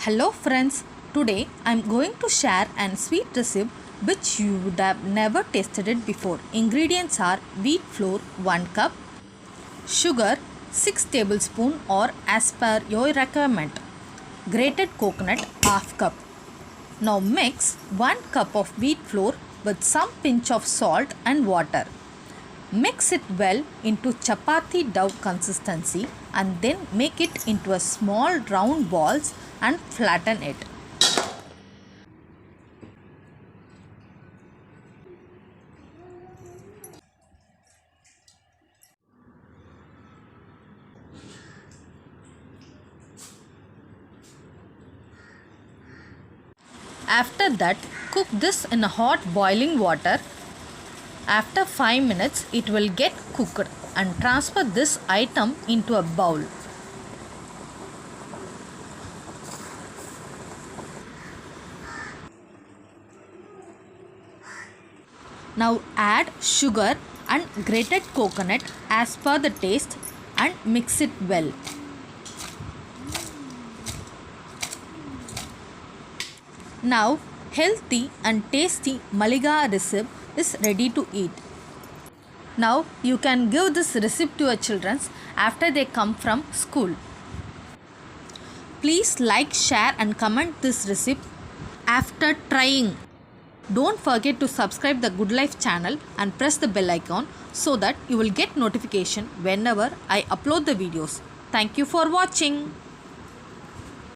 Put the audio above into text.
Hello friends, today I am going to share an sweet recipe which you would have never tasted it before. Ingredients are wheat flour 1 cup, sugar 6 tablespoons or as per your requirement, grated coconut half cup. Now mix 1 cup of wheat flour with some pinch of salt and water. Mix it well into chapati dough consistency and then make it into a small round balls and flatten it. After that, cook this in a hot boiling water. After 5 minutes, it will get cooked and transfer this item into a bowl. Now add sugar and grated coconut as per the taste and mix it well. Now healthy and tasty Malidha recipe is ready to eat. Now you can give this recipe to your children after they come from school. Please like, share and comment this recipe after trying. Don't forget to subscribe the Good Life channel and press the bell icon so that you will get notification whenever I upload the videos. Thank you for watching.